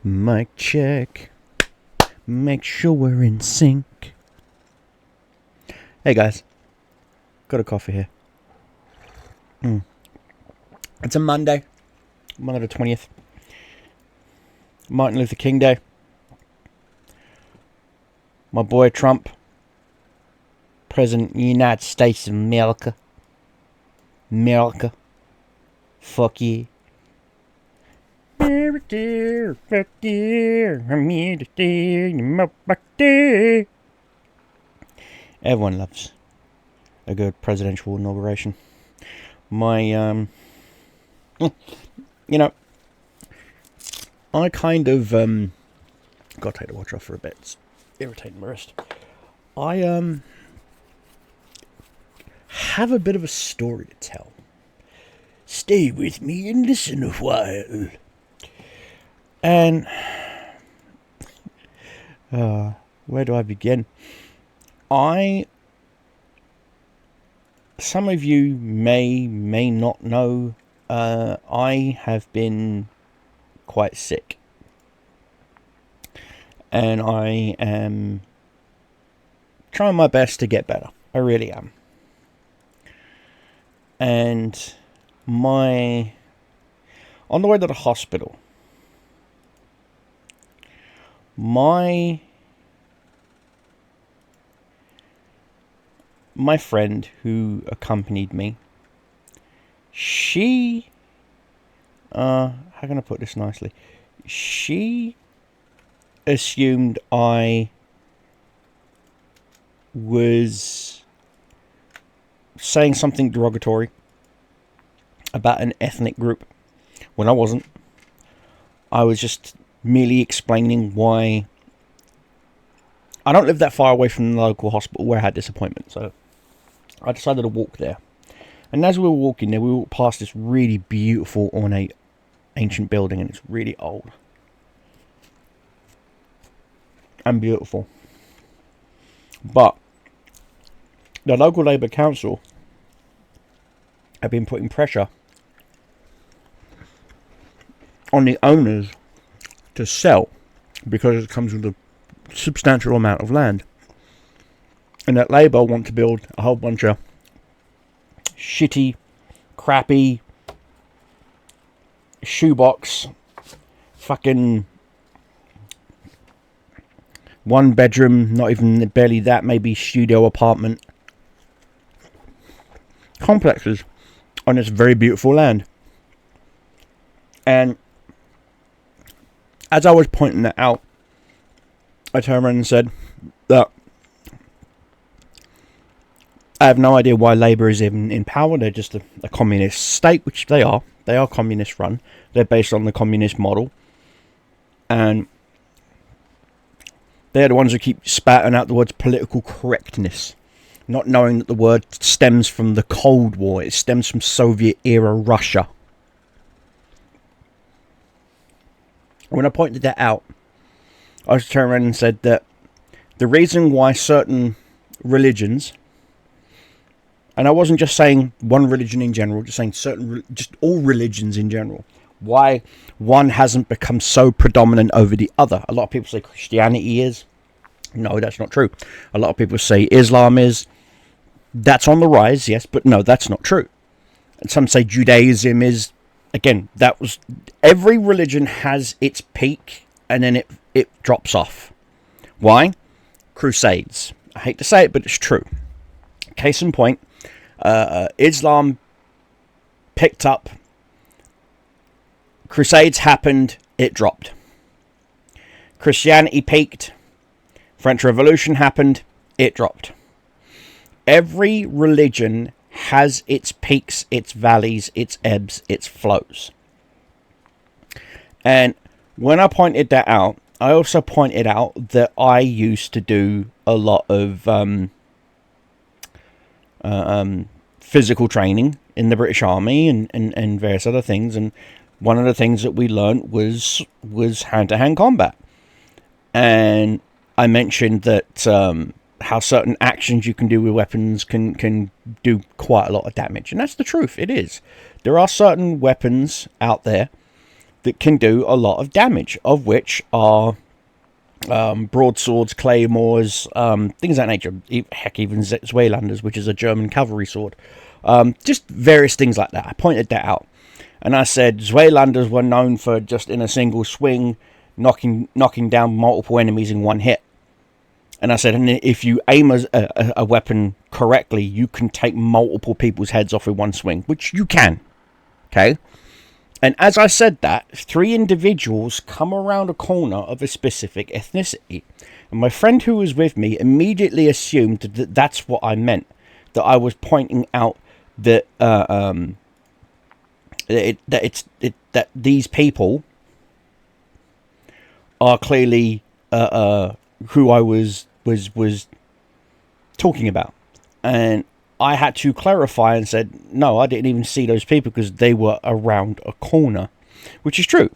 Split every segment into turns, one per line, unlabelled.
Mic check. Make sure we're in sync. Hey guys, got a coffee here. It's a Monday the 20th. Martin Luther King Day. My boy Trump, President of the United States of America. Fuck yeah. Everyone loves a good presidential inauguration. I kind of, gotta take the watch off for a bit. It's irritating my wrist. I, have a bit of a story to tell. Stay with me and listen a while. And where do I begin? Some of you may not know, I have been quite sick. And I am trying my best to get better. I really am. And on the way to the hospital, my friend who accompanied me, she, how can I put this nicely? She assumed I was saying something derogatory about an ethnic group when I wasn't. I was just merely explaining why I don't live that far away from the local hospital where I had this appointment, so I decided to walk there. And as we were walking there, we walked past this really beautiful, ornate, ancient building, and it's really old and beautiful. But the local Labour Council have been putting pressure on the owners to sell because it comes with a substantial amount of land. And that Labour want to build a whole bunch of shitty, crappy, shoebox, fucking 1 bedroom, not even barely that, maybe studio apartment complexes on this very beautiful land. And as I was pointing that out, I turned around and said that I have no idea why Labour is even in power. They're just a communist state, which they are. They are communist run. They're based on the communist model. And they're the ones who keep spouting out the words political correctness, not knowing that the word stems from the Cold War. It stems from Soviet-era Russia. When I pointed that out, I was turned around and said that the reason why certain religions, and I wasn't just saying one religion in general, just saying just all religions in general, why one hasn't become so predominant over the other. A lot of people say Christianity is. No, that's not true. A lot of people say Islam is. That's on the rise, yes, but no, that's not true. And some say Judaism is. Again, every religion has its peak and then it drops off. Why? Crusades. I hate to say it, but it's true. Case in point, Islam picked up. Crusades happened, it dropped. Christianity peaked. French Revolution happened, it dropped. Every religion has its peaks, its valleys, its ebbs, its flows. And when I pointed that out, I also pointed out that I used to do a lot of physical training in the British Army and various other things. And one of the things that we learned was hand-to-hand combat. And I mentioned that how certain actions you can do with weapons can do quite a lot of damage. And that's the truth. It is. There are certain weapons out there that can do a lot of damage, of which are broadswords, claymores, things of that nature. Heck, even Zweilanders, which is a German cavalry sword. Just various things like that. I pointed that out. And I said Zweilanders were known for just in a single swing knocking down multiple enemies in one hit. And I said, and if you aim a weapon correctly, you can take multiple people's heads off in one swing, which you can. Okay? And as I said that, 3 individuals come around a corner of a specific ethnicity. And my friend who was with me immediately assumed that that's what I meant. That I was pointing out that that these people are clearly who I was talking about. And I had to clarify and said, no, I didn't even see those people because they were around a corner. Which is true.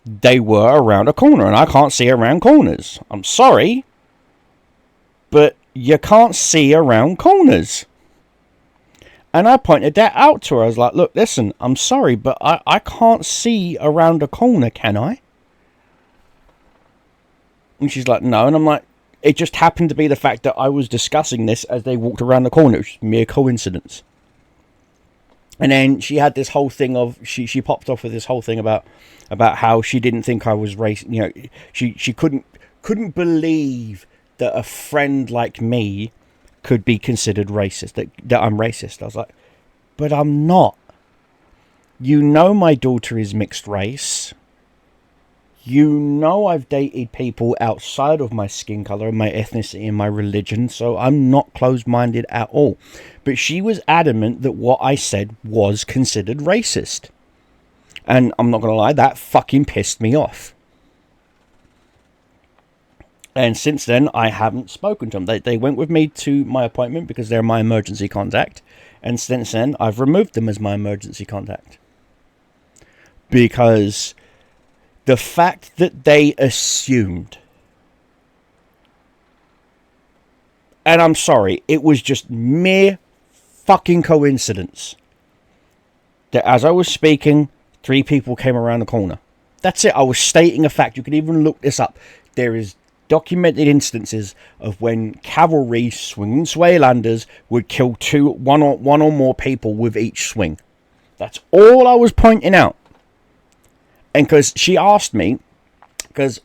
They were around a corner, and I can't see around corners. I'm sorry, but you can't see around corners. And I pointed that out to her. I was like, look, listen, I'm sorry, but I can't see around a corner, can I? And she's like, no. And I'm like, it just happened to be the fact that I was discussing this as they walked around the corner. It was mere coincidence. And then she had this whole thing of, she popped off with this whole thing about how she didn't think I was racist. You know, she couldn't believe that a friend like me could be considered racist, that I'm racist. I was like, but I'm not. You know my daughter is mixed race. You know I've dated people outside of my skin colour, my ethnicity and my religion, so I'm not closed-minded at all. But she was adamant that what I said was considered racist. And I'm not going to lie, that fucking pissed me off. And since then, I haven't spoken to them. They went with me to my appointment because they're my emergency contact. And since then, I've removed them as my emergency contact. Because the fact that they assumed, and I'm sorry, it was just mere fucking coincidence that as I was speaking, 3 people came around the corner. That's it. I was stating a fact. You can even look this up. There is documented instances of when cavalry swinging Zweilanders would kill one or more people with each swing. That's all I was pointing out. And because she asked me, because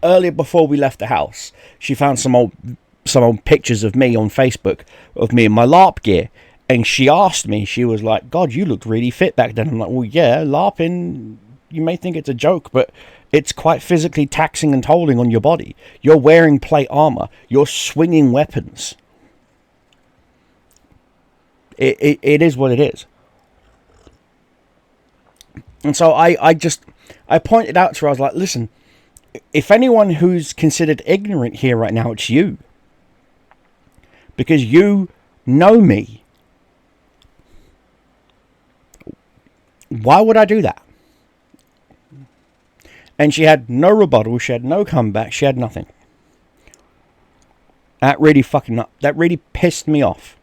earlier before we left the house, she found some old pictures of me on Facebook, of me in my LARP gear. And she asked me, she was like, God, you looked really fit back then. I'm like, well, yeah, LARPing, you may think it's a joke, but it's quite physically taxing and tolling on your body. You're wearing plate armor. You're swinging weapons. It is what it is. And so I pointed out to her, I was like, listen, if anyone who's considered ignorant here right now, it's you. Because you know me. Why would I do that? And she had no rebuttal, she had no comeback, she had nothing. That really pissed me off.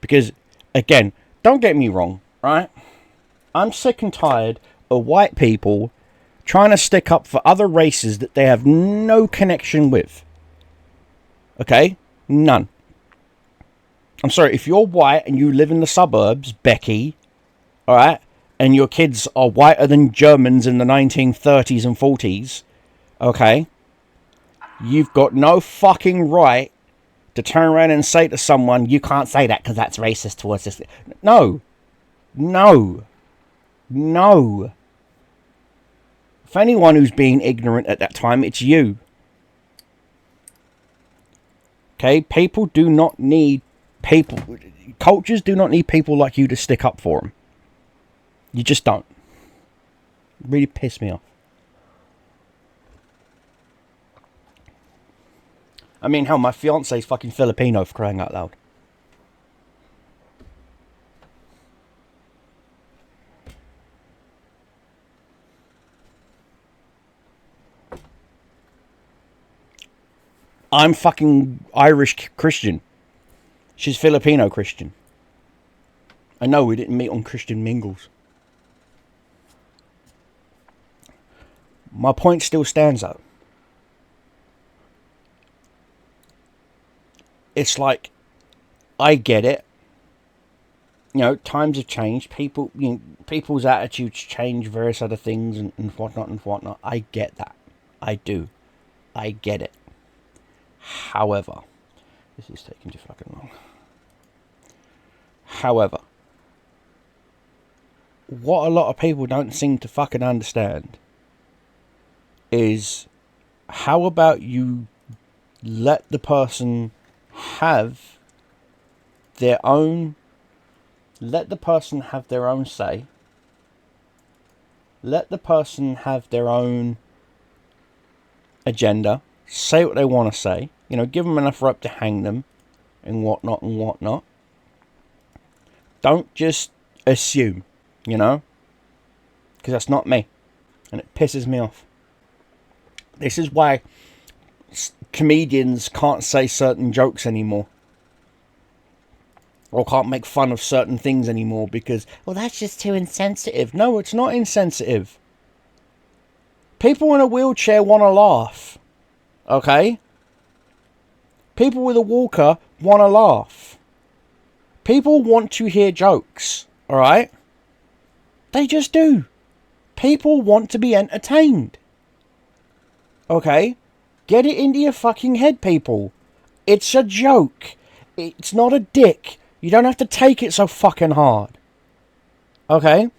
Because, again, don't get me wrong, right? I'm sick and tired of white people trying to stick up for other races that they have no connection with. Okay? None. I'm sorry, if you're white and you live in the suburbs, Becky, alright, and your kids are whiter than Germans in the 1930s and 40s, okay, you've got no fucking right to turn around and say to someone, you can't say that because that's racist towards this. No. If anyone who's being ignorant at that time, it's you. Okay? Cultures do not need people like you to stick up for them. You just don't. It really pissed me off. I mean, hell, my fiance's fucking Filipino, for crying out loud. I'm fucking Irish Christian. She's Filipino Christian. I know we didn't meet on Christian mingles. My point still stands though. It's like, I get it. Times have changed. People's attitudes change, various other things and whatnot. I get that. I do. I get it. However, this is taking too fucking long. However, what a lot of people don't seem to fucking understand is, how about you let the person have their own, say, let the person have their own agenda, say what they want to say, give them enough rope to hang them and whatnot. Don't just assume, because that's not me, and it pisses me off. This is why comedians can't say certain jokes anymore, or can't make fun of certain things anymore, because, well, that's just too insensitive. No, it's not insensitive. People in a wheelchair want to laugh, okay? People with a walker want to laugh. People want to hear jokes, alright? They just do. People want to be entertained. Okay? Get it into your fucking head, people. It's a joke. It's not a dick. You don't have to take it so fucking hard. Okay?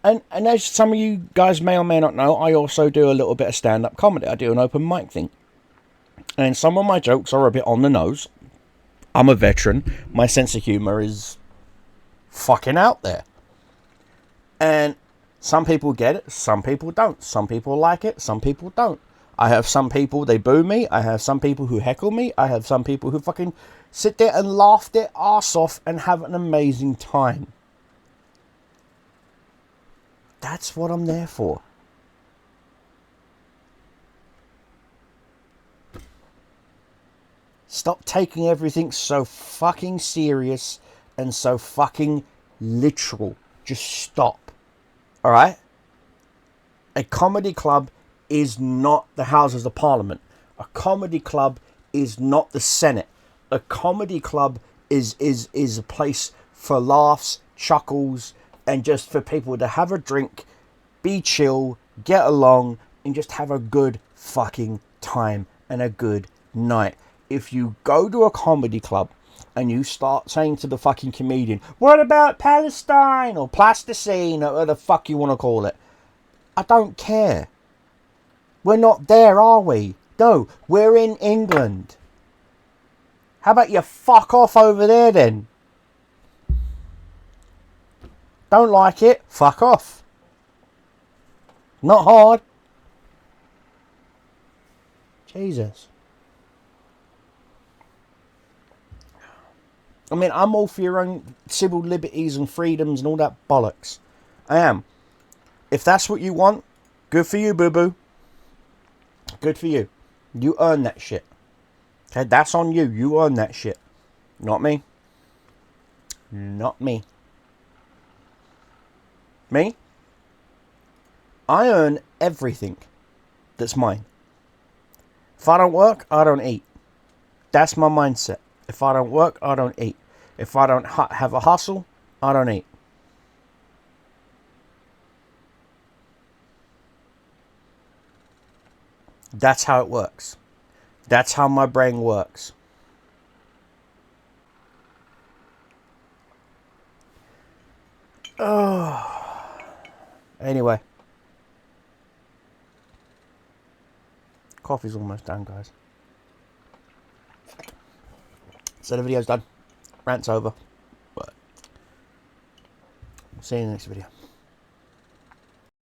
And as some of you guys may or may not know, I also do a little bit of stand-up comedy. I do an open mic thing. And some of my jokes are a bit on the nose. I'm a veteran. My sense of humour is fucking out there. And some people get it, some people don't. Some people like it, some people don't. I have some people, they boo me. I have some people who heckle me. I have some people who fucking sit there and laugh their arse off and have an amazing time. That's what I'm there for. Stop taking everything so fucking serious and so fucking literal. Just stop. Alright? A comedy club is not the Houses of Parliament. A comedy club is not the Senate. A comedy club is a place for laughs, chuckles, and just for people to have a drink, be chill, get along, and just have a good fucking time and a good night. If you go to a comedy club and you start saying to the fucking comedian, what about Palestine or Plasticine or whatever the fuck you want to call it? I don't care. We're not there, are we? No, we're in England. How about you fuck off over there then? Don't like it? Fuck off. Not hard. Jesus. I mean, I'm all for your own civil liberties and freedoms and all that bollocks. I am. If that's what you want, good for you, boo-boo. Good for you. You earn that shit. Okay, that's on you. You earn that shit. Not me. Not me. Me? I earn everything that's mine. If I don't work, I don't eat. That's my mindset. If I don't work, I don't eat. If I don't have a hustle, I don't eat. That's how it works. That's how my brain works. Oh. Anyway. Coffee's almost done, guys. So the video's done. Rant's over. But see you in the next video.